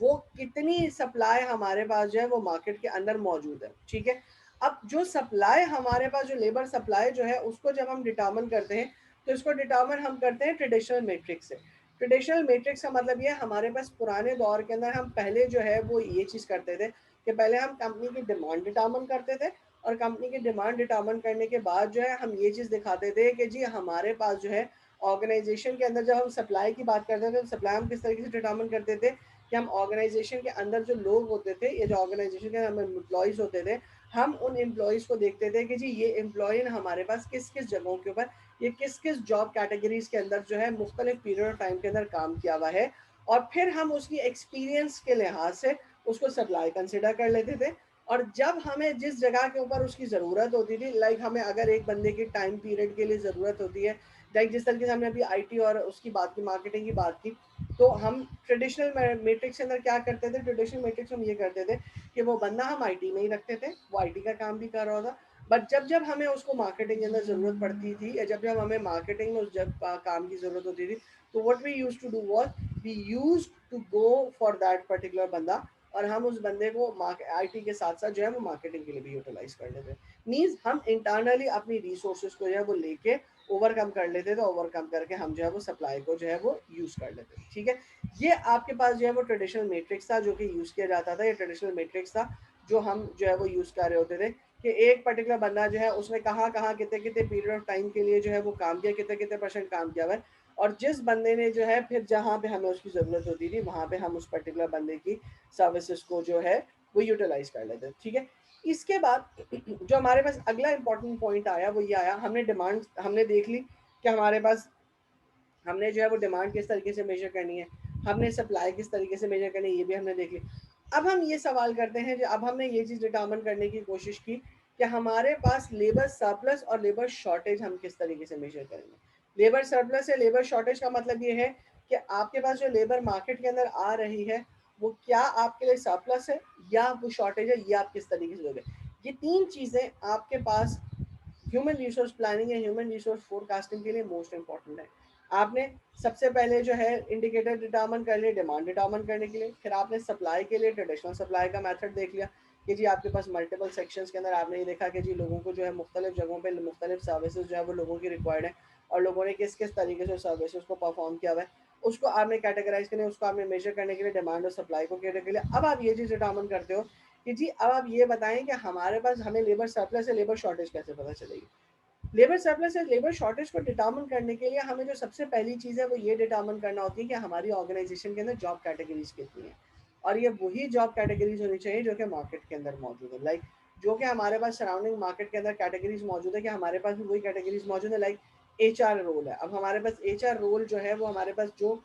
वो कितनी सप्लाई हमारे पास जो है वो मार्केट के अंदर मौजूद है, ठीक है। अब जो सप्लाई हमारे पास, जो लेबर सप्लाई जो है उसको जब हम डिटर्मिन करते हैं तो इसको डिटर्मिन हम करते हैं ट्रेडिशनल मैट्रिक्स से। ट्रेडिशनल मैट्रिक्स का मतलब ये हमारे पास पुराने दौर के अंदर हम पहले जो है वो ये चीज़ करते थे कि पहले हम कंपनी की डिमांड डिटर्मिन करते थे, और कंपनी की डिमांड डिटर्मिन करने के बाद जो है हम ये चीज़ दिखाते थे कि जी हमारे पास जो है ऑर्गेनाइजेशन के अंदर, जब हम सप्लाई की बात करते थे तो सप्लाई हम किस तरीके से डिटर्मिन करते थे कि हम ऑर्गेनाइजेशन के अंदर जो लोग होते थे, ये जो ऑर्गेनाइजेशन के अंदर एम्प्लॉयज़ होते थे, हम उन एम्प्लॉयज़ को देखते थे कि जी ये एम्प्लॉय हमारे पास किस किस जगहों के ऊपर, ये किस किस जॉब कैटेगरीज के अंदर जो है मुख्तलिफ पीरियड ऑफ टाइम के अंदर काम किया हुआ है, और फिर हम उसकी एक्सपीरियंस के लिहाज से उसको सप्लाई कंसिडर कर लेते थे। और जब हमें जिस जगह के ऊपर उसकी ज़रूरत होती थी, लाइक हमें अगर एक बंदे की टाइम पीरियड के लिए ज़रूरत होती है, लाइक जिस तरीके से हमने अभी आईटी और उसकी बात की, मार्केटिंग की बात की, तो हम ट्रेडिशनल मैट्रिक्स के अंदर क्या करते थे, ट्रेडिशनल मैट्रिक्स हम ये करते थे कि वो बंदा हम आईटी में ही रखते थे, वो आईटी का काम भी कर रहा होता, बट जब जब हमें उसको मार्केटिंग के अंदर ज़रूरत पड़ती थी, या जब जब हमें मार्केटिंग में उस जब काम की ज़रूरत होती थी, तो what we used to do was we used to go for that particular बंदा, और हम उस बंदे को आईटी के साथ साथ जो है वो मार्केटिंग के लिए भी यूटिलाइज कर लेते। मीन्स हम इंटरनली अपनी रिसोर्सेज को जो है वो लेके ओवरकम कर लेते थे, ओवरकम करके हम जो है वो सप्लाई को जो है वो यूज़ कर लेते थे, ठीक है। ये आपके पास जो है वो ट्रेडिशनल मैट्रिक्स था जो कि यूज़ किया जाता था। ये ट्रेडिशनल मैट्रिक्स था जो हम जो है वो यूज़ कर रहे होते थे कि एक पर्टिकुलर बंदा जो है उसने कहाँ कहाँ कितने कितने पीरियड ऑफ टाइम के लिए जो है वो काम किया, कितने कितने परसेंट काम किया हुआ है, और जिस बंदे ने जो है फिर जहाँ पे हमें उसकी ज़रूरत होती थी वहाँ पे हम उस पर्टिकुलर बंदे की सर्विसेज को जो है वो यूटिलाइज कर लेते हैं, ठीक है। इसके बाद जो हमारे पास अगला इंपॉर्टेंट पॉइंट आया वो ये आया, हमने डिमांड हमने देख ली कि हमारे पास, हमने जो है वो डिमांड किस तरीके से मेजर करनी है, हमने सप्लाई किस तरीके से मेजर करनी है, ये भी हमने देख ली। अब हम ये सवाल करते हैं, जो अब हमने ये चीज़ डिटर्मिन करने की कोशिश की कि हमारे पास लेबर सरप्लस और लेबर शॉर्टेज हम किस तरीके से मेजर करेंगे। लेबर सरप्लस या लेबर शॉर्टेज का मतलब ये है कि आपके पास जो लेबर मार्केट के अंदर आ रही है वो क्या आपके लिए सरप्लस है या वो शॉर्टेज है, ये आप किस तरीके से दोगे। ये तीन चीज़ें आपके पास ह्यूमन रिसोर्स प्लानिंग या ह्यूमन रिसोर्स फोरकास्टिंग के लिए मोस्ट इंपॉर्टेंट है। आपने सबसे पहले जो है इंडिकेटर डिटर्मिन कर लिए डिमांड डिटर्मिन करने के लिए, फिर आपने सप्लाई के लिए ट्रेडिशनल सप्लाई का मेथड देख लिया कि जी आपके पास मल्टीपल सेक्शंस के अंदर आपने ये देखा कि जी लोगों को जो है मुख्तलिफ जगहों पे मुख्तलिफ सर्विसेज जो है वो लोगों की रिक्वायर्ड है, और लोगों ने किस किस तरीके से सर्विसेज को परफॉर्म किया हुआ है, उसको आपने कैटेगराइज करने, उसको आपने मेजर करने के लिए डिमांड और सप्लाई को कैटर के लिए अब आप ये चीज़ डिटर्मिन करते हो कि जी अब आप ये बताएं कि हमारे पास हमें लेबर सरप्लस या लेबर शॉर्टेज कैसे पता चलेगी। लेबर सरप्लस या लेबर शॉर्टेज को डिटर्मिन करने के लिए हमें जो सबसे पहली चीज़ है वो ये डिटर्मिन करना होती है कि हमारी ऑर्गेनाइजेशन के अंदर जॉब कैटेगरीज कितनी है, और ये वही जॉब कैटेगरीज होनी चाहिए जो कि मार्केट के अंदर मौजूद है। लाइक जो कि हमारे पास सराउंडिंग मार्केट के अंदर कैटेगरीज मौजूद है कि हमारे पास भी वही कैटेगरीज मौजूद है। लाइक HR रोल है, अब हमारे पास HR रोल जो है वो हमारे पास जो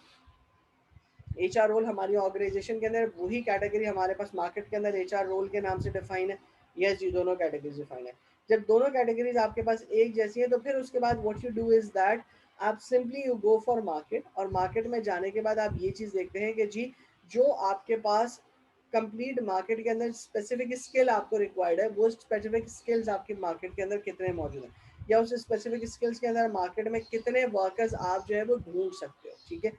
HR रोल हमारी ऑर्गेनाइजेशन के अंदर वही कैटेगरी हमारे पास मार्केट के अंदर HR रोल के नाम से डिफाइन है। यस जी, दोनों कैटेगरीज डिफाइन है। जब दोनों कैटेगरीज आपके पास एक जैसी है तो फिर उसके बाद what you do is that आप simply you go for market, और मार्केट में जाने के बाद आप ये चीज़ देखते हैं कि जी जो आपके पास कंप्लीट मार्केट के अंदर स्पेसिफिक स्किल आपको रिक्वायर्ड है, वो स्पेसिफिक स्किल्स आपके मार्केट के अंदर कितने मौजूद हैं, या उस स्पेसिफिक स्किल्स के अंदर मार्केट में कितने वर्कर्स आप जो है वो ढूंढ सकते हो, ठीक है।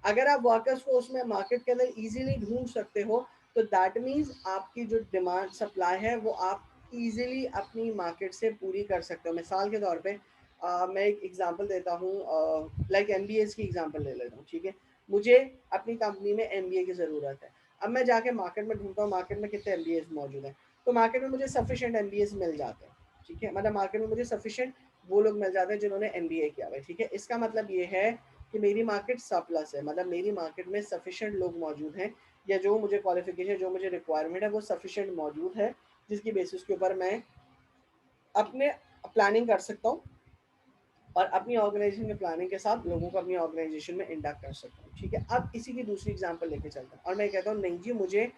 अगर आप वर्कर्स को उसमें मार्केट के अंदर इजीली ढूंढ सकते हो तो दैट मीन्स आपकी जो डिमांड सप्लाई है वो आप इजीली अपनी मार्केट से पूरी कर सकते हो। मिसाल के तौर पे मैं एक एग्जांपल देता हूँ, लाइक MBAs की एग्जांपल ले लेता हूँ, ठीक है। मुझे अपनी कंपनी में MBA की ज़रूरत है। अब मैं जाके मार्केट में ढूंढता हूँ मार्केट में कितने MBAs मौजूद हैं, तो मार्केट में मुझे सफिशिएंट MBAs मिल जाते हैं, ठीक है। मतलब मार्केट में मुझे सफिशिएंट वो लोग मिल जाते हैं जिन्होंने MBA किया हुआ है, ठीक है। इसका मतलब ये है कि मेरी मार्केट सरप्लस है, मतलब मेरी मार्केट में सफिशिएंट लोग मौजूद हैं, या जो मुझे क्वालिफिकेशन जो मुझे रिक्वायरमेंट है वो सफिशिएंट मौजूद है, जिसकी बेसिस के ऊपर मैं अपने प्लानिंग कर सकता हूँ और अपनी ऑर्गेनाइजेशन के प्लानिंग के साथ लोगों को अपनी ऑर्गेनाइजेशन में इंडक्ट कर सकता हूँ, ठीक है। अब इसी की दूसरी एग्जांपल लेके चलता हूँ और मैं कहता हूँ नहीं जी मुझे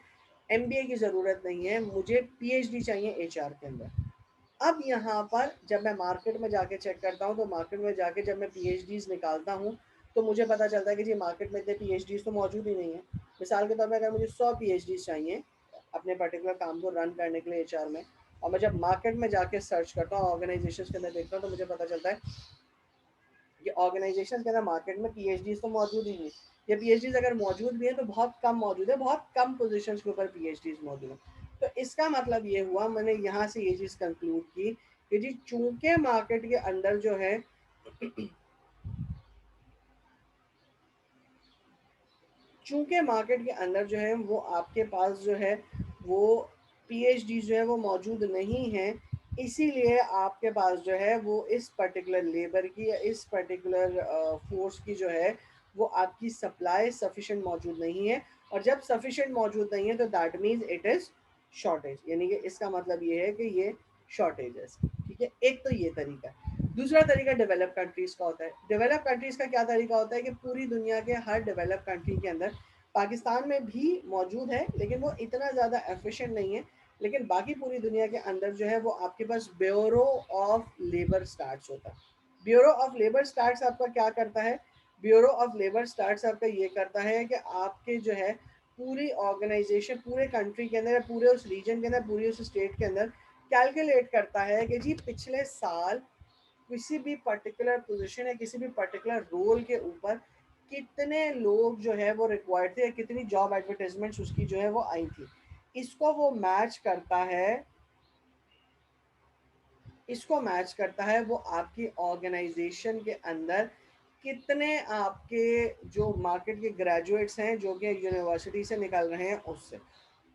MBA की ज़रूरत नहीं है, मुझे PhD चाहिए HR के अंदर। अब यहाँ पर जब मैं मार्केट में जाके चेक करता हूँ तो मार्केट में जाके जब मैं PhDs निकालता हूँ तो मुझे पता चलता है कि जी मार्केट में इतने PhDs तो मौजूद ही नहीं है। मिसाल के तौर पर अगर मुझे 100 PhDs चाहिए अपने पर्टिकुलर काम को रन करने के लिए HR में, और मैं जब मार्केट में जाके सर्च करता हूँ ऑर्गेनाइजेशन के अंदर देखता हूँ तो मुझे पता चलता है कि ऑर्गेनाइजेशन के अंदर मार्केट में PhDs तो मौजूद ही नहीं। या पीएचडीज अगर मौजूद भी है तो बहुत कम मौजूद है, बहुत कम पोजीशंस के ऊपर पीएचडीज मौजूद है। तो इसका मतलब ये हुआ, मैंने यहाँ से ये चीज़ कंक्लूड की कि जी चूंकि मार्केट के अंदर जो है चूंकि मार्केट के अंदर जो है वो आपके पास जो है वो पीएचडी जो है वो मौजूद नहीं है, इसीलिए आपके पास जो है वो इस पर्टिकुलर लेबर की या इस पर्टिकुलर फोर्स की जो है वो आपकी सप्लाई सफिशिएंट मौजूद नहीं है। और जब सफिशिएंट मौजूद नहीं है तो that means it is shortage, यानी कि इसका मतलब ये है कि ये शॉर्टेज है। ठीक है, एक तो ये तरीका है। दूसरा तरीका डेवलप कंट्रीज का होता है। डेवलप कंट्रीज का क्या तरीका होता है कि पूरी दुनिया के हर डेवलप कंट्री के अंदर, पाकिस्तान में भी मौजूद है लेकिन वो इतना ज़्यादा एफिशिएंट नहीं है, लेकिन बाकी पूरी दुनिया के अंदर जो है वो आपके पास ब्यूरो ऑफ लेबर स्टार्ट्स होता है। ब्यूरो ऑफ लेबर स्टार्ट्स आपका क्या करता है? ब्यूरो ऑफ लेबर स्टार्ट्स आपका ये करता है कि आपके जो है पूरी ऑर्गेनाइजेशन पूरे कंट्री के अंदर, पूरे उस रीजन के अंदर, पूरी उस स्टेट के अंदर कैलकुलेट करता है कि जी पिछले साल किसी भी पर्टिकुलर पोजीशन या किसी भी पर्टिकुलर रोल के ऊपर कितने लोग जो है वो रिक्वायर्ड थे, या कितनी जॉब एडवर्टाइजमेंट्स उसकी जो है वो आई थी। इसको वो मैच करता है, इसको मैच करता है वो आपकी ऑर्गेनाइजेशन के अंदर कितने आपके जो मार्केट के ग्रेजुएट्स हैं जो कि यूनिवर्सिटी से निकल रहे हैं उससे।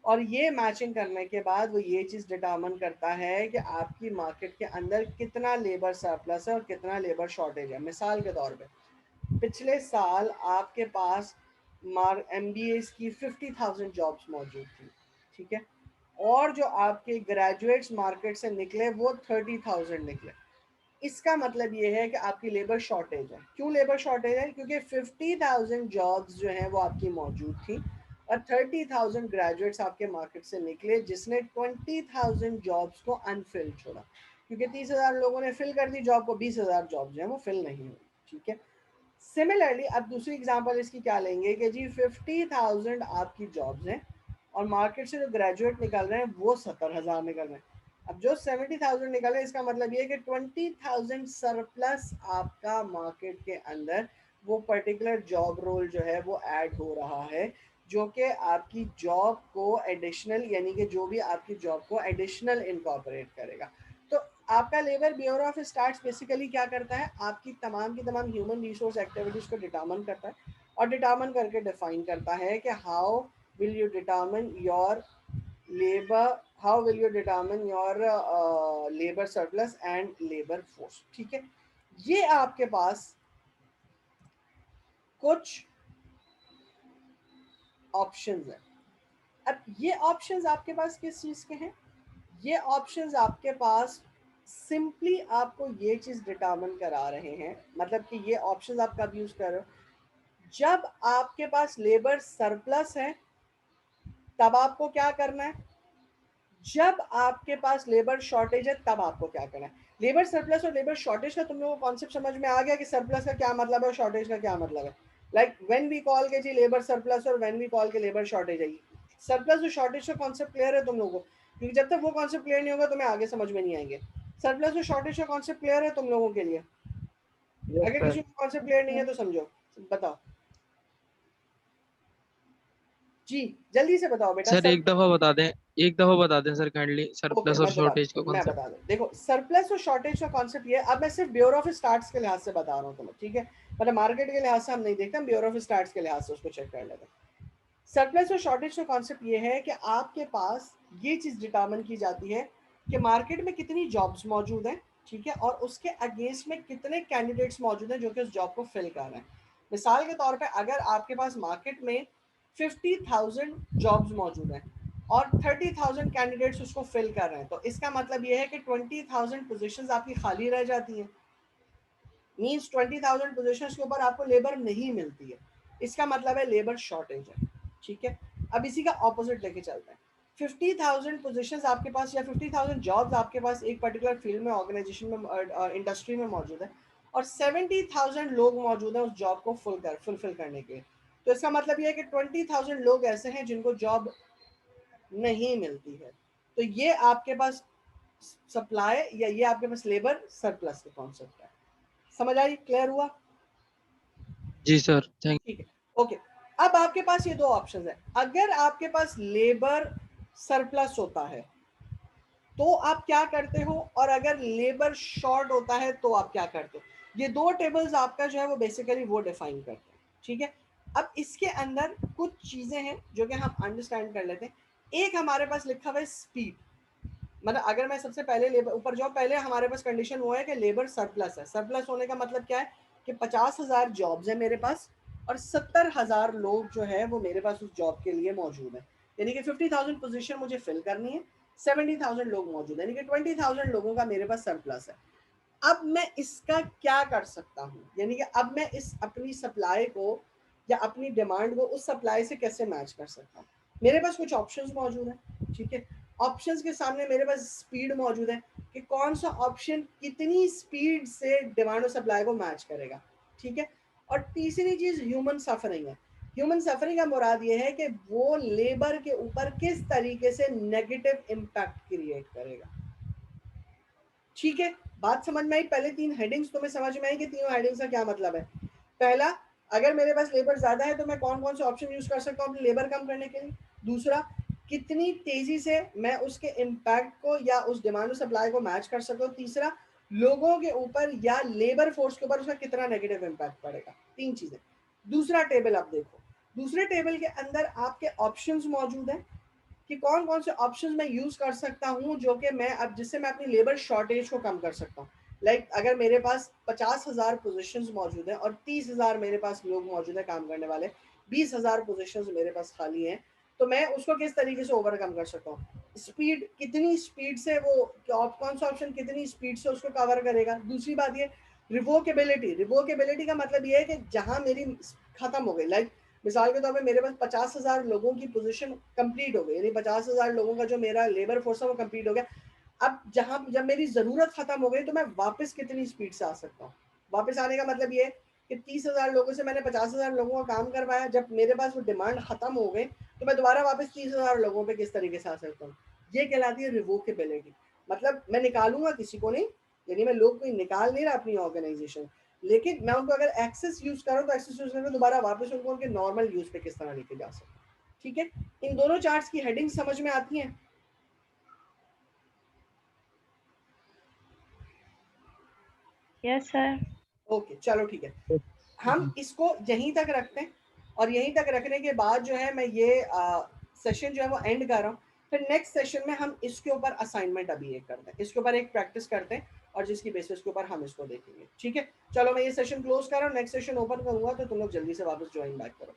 और ये मैचिंग करने के बाद वो ये चीज़ डिटर्मिन करता है कि आपकी मार्केट के अंदर कितना लेबर सरप्लस है और कितना लेबर शॉर्टेज है। मिसाल के तौर पे पिछले साल आपके पास MBAs की 50,000 जॉब्स मौजूद थी, ठीक है, और जो आपके ग्रेजुएट्स मार्केट से निकले वो 30,000 निकले। इसका मतलब ये है कि आपकी लेबर शॉर्टेज है। क्यों लेबर शॉर्टेज है? क्योंकि 50,000 जॉब्स जो हैं वो आपकी मौजूद थी और 30,000 ग्रेजुएट्स आपके मार्केट से निकले, जिसने 20,000 जॉब्स को अनफिल छोड़ा। क्योंकि 30,000 लोगों ने फिल कर दी जॉब को, 20,000 जॉब जो है वो फिल नहीं हुई। ठीक है, सिमिलरली अब दूसरी एग्जांपल इसकी क्या लेंगे कि जी 50,000 आपकी जॉब्स हैं और मार्केट से जो ग्रेजुएट निकल रहे हैं वो 70,000 निकल रहे हैं। अब जो 70,000 निकल रहे हैं इसका मतलब ये है कि 20,000 सरप्लस आपका मार्केट के अंदर वो पर्टिकुलर जॉब रोल जो है वो ऐड हो रहा है, जो कि आपकी जॉब को एडिशनल, यानी कि जो भी आपकी जॉब को एडिशनल इनकॉर्पोरेट करेगा। तो आपका labour bureau of starts basically क्या करता है? आपकी तमाम की तमाम ह्यूमन रिसोर्स एक्टिविटीज़ को डिटर्मिन करता है और डिटर्मिन करके डिफाइन करता है कि how will you determine your labour, how will you determine your labour surplus and labour force. ठीक है, ये आपके पास कुछ ऑप्शंस हैं। अब ये ऑप्शंस आपके पास किस चीज़ के हैं? ये ऑप्शंस आपके पास सिंपली आपको ये चीज़ डिटर्मिन करा रहे हैं, मतलब कि ये ऑप्शंस आप कब यूज़ कर रहे हो? जब आपके पास लेबर सरप्लस है तब आपको क्या करना है, जब आपके पास लेबर शॉर्टेज है तब आपको क्या करना है। लेबर सरप्लस और लेबर शॉर्टेज का तुम लोगों को कॉन्सेप्ट समझ में आ गया कि सरप्लस का क्या मतलब है और शॉर्टेज का क्या मतलब है? लाइक व्हेन वी कॉल के जी लेबर सरप्लस और व्हेन वी कॉल के लेबर शॉर्टेज है, सरप्लस और शॉर्टेज का कॉन्सेप्ट क्लियर है तुम लोगों को? क्योंकि जब तक वो कॉन्सेप्ट क्लियर नहीं होगा तुम्हें आगे समझ में नहीं आएंगे। सरप्लस और शॉर्टेज का कॉन्सेप्ट क्लियर है तुम लोगों के लिए? यस अगर सर। किसी को कॉन्सेप्ट क्लियर नहीं है तो समझो, बताओ जी, जल्दी से बताओ बेटा। सर एक दफा बता दें, एक दफा बता दें सर काइंडली, ओके, सरप्लस और शॉर्टेज का मैं कॉन्सेप्ट। बता दूं। देखो सरप्लस और शॉर्टेज का कॉन्सेप्ट ये, अब मैं सिर्फ ब्यूरो ऑफ स्टार्ट्स के लिहाज से बता रहा हूँ तुम्हें, ठीक है, मतलब मार्केट के लिहाज से हम नहीं देखते, हम ब्यूरो ऑफ स्टार्ट्स के लिहाज से उसको चेक कर लेते हैं। सरप्लस और शॉर्टेज का कॉन्सेप्ट ये है कि आपके पास ये चीज़ डिटर्मिन की जाती है कि मार्केट में कितनी जॉब्स मौजूद हैं, ठीक है, और उसके अगेंस्ट में कितने कैंडिडेट्स मौजूद हैं जो कि उस जॉब को फिल कर रहे हैं। मिसाल के तौर पे अगर आपके पास मार्केट में 50,000 जॉब्स मौजूद हैं और 30,000 कैंडिडेट्स उसको फिल कर रहे हैं, तो इसका मतलब ये है कि 20,000 पोजीशंस आपकी खाली रह जाती हैं। मींस 20,000 पोजीशंस के ऊपर आपको लेबर नहीं मिलती है, इसका मतलब है लेबर शॉर्टेज है। ठीक है, अब इसी का ऑपोजिट लेके चलते हैं। 50,000 पोजीशंस आपके पास या 50,000 जॉब्स आपके पास एक पर्टिकुलर फील्ड में, ऑर्गेनाइजेशन में, इंडस्ट्री में मौजूद है और 70,000 लोग मौजूद हैं उस जॉब को फुलफिल करने के लिए। तो इसका मतलब ये है कि 20,000 लोग ऐसे हैं जिनको जॉब नहीं मिलती है। तो ये आपके पास सप्लाई या ये आपके पास लेबर सरप्लस का कॉन्सेप्ट है। समझ आई? क्लियर हुआ? जी सर, थैंक। ठीक है, ओके, अब आपके पास ये दो ऑप्शन है। अगर आपके पास लेबर सरप्लस होता है तो आप क्या करते हो, और अगर लेबर शॉर्ट होता है तो आप क्या करते हो। ये दो टेबल्स आपका जो है वो बेसिकली वो डिफाइन करते हैं, ठीक है। अब इसके अंदर कुछ चीजें हैं जो कि हम अंडरस्टैंड कर लेते हैं। एक हमारे पास लिखा हुआ है स्पीड, मतलब अगर मैं सबसे पहले लेबर ऊपर जाऊँ, पहले हमारे पास कंडीशन वो है कि लेबर सरप्लस है। सरप्लस होने का मतलब क्या है कि 50,000 जॉब्स है मेरे पास और 70,000 लोग जो है वो मेरे पास उस जॉब के लिए मौजूद है, यानी कि 50,000 पोजीशन मुझे फिल करनी है, 70,000 लोग मौजूद है, यानी कि 20,000 लोगों का मेरे पास सरप्लस है। अब मैं इसका क्या कर सकता हूँ, यानी कि अब मैं इस अपनी सप्लाई को या अपनी डिमांड को उस सप्लाई से कैसे मैच कर सकता हूँ। मेरे पास कुछ ऑप्शंस मौजूद हैं, ठीक है। ऑप्शंस के सामने मेरे पास स्पीड मौजूद है कि कौन सा ऑप्शन कितनी स्पीड से डिमांड और सप्लाई को मैच करेगा, ठीक है। और तीसरी चीज ह्यूमन सफरिंग है। ह्यूमन सफरिंग का मुराद ये है कि वो लेबर के ऊपर किस तरीके से नेगेटिव इम्पैक्ट क्रिएट करेगा, ठीक है। बात समझ में आई। पहले तीन हेडिंग्स तुम्हें समझ में आई कि तीनों हेडिंग्स का क्या मतलब है। पहला, अगर मेरे पास लेबर ज्यादा है तो मैं कौन कौन से ऑप्शन यूज कर सकता हूँ अपनी लेबर कम करने के लिए। दूसरा, कितनी तेजी से मैं उसके इम्पैक्ट को या उस डिमांड और सप्लाई को मैच कर सकता हूँ। तीसरा, लोगों के ऊपर या लेबर फोर्स के ऊपर उसका कितना नेगेटिव इम्पैक्ट पड़ेगा। तीन चीजें। दूसरा टेबल आप देखो, दूसरे टेबल के अंदर आपके ऑप्शंस मौजूद हैं कि कौन कौन से ऑप्शंस मैं यूज कर सकता हूँ जो कि मैं अब जिससे मैं अपनी लेबर शॉर्टेज को कम कर सकता हूँ। लाइक अगर मेरे पास 50,000 पोजीशंस मौजूद हैं और 30,000 मेरे पास लोग मौजूद हैं काम करने वाले, 20,000 पोजीशंस मेरे पास खाली हैं, तो मैं उसको किस तरीके से ओवरकम कर सकता हूँ। स्पीड, कितनी स्पीड से वो कौन सा ऑप्शन कितनी स्पीड से उसको कवर करेगा। दूसरी बात ये रिवोकेबिलिटी। रिवोकेबिलिटी का मतलब ये है कि जहां मेरी खत्म हो गई, लाइक मिसाल के तौर पे मेरे पास 50,000 लोगों की पोजीशन कंप्लीट हो गई, यानी 50,000 लोगों का जो मेरा लेबर फोर्स है वो कंप्लीट हो गया। अब जब मेरी जरूरत खत्म हो गई तो मैं वापस कितनी स्पीड से आ सकता हूँ। वापस आने का मतलब ये है कि 30,000 लोगों से मैंने 50,000 लोगों का काम करवाया, जब मेरे पास वो डिमांड खत्म हो गई तो मैं दोबारा वापस 30,000 लोगों पे किस तरीके से आ सकता हूँ। ये कहलाती है रिवोकेबिलिटी। मतलब मैं निकालूंगा किसी को नहीं, यानी मैं लोग कोई निकाल नहीं रहा अपनी ऑर्गेनाइजेशन, लेकिन मैं उनको अगर एक्सेस यूज करूँ तो एक्सेस यूज करके दोबारा वापस उनको उनके नॉर्मल यूज पे किस तरह लेके जा सकूँ, ठीक है। इन दोनों चार्ट्स की हेडिंग समझ में आती हैं। Yes sir. ओके चलो ठीक है, हम इसको यहीं तक रखते हैं और यहीं तक रखने के बाद जो है मैं ये सेशन जो है वो एंड कर रहा हूँ। फिर नेक्स्ट सेशन में हम इसके ऊपर असाइनमेंट अभी एक करते हैं, इसके ऊपर एक प्रैक्टिस करते हैं और जिसकी बेसिस के ऊपर हम इसको देखेंगे, ठीक है। चलो मैं ये सेशन क्लोज कर रहा हूँ, नेक्स्ट सेशन ओपन करूंगा तो तुम लोग जल्दी से वापस ज्वाइन बैक करो।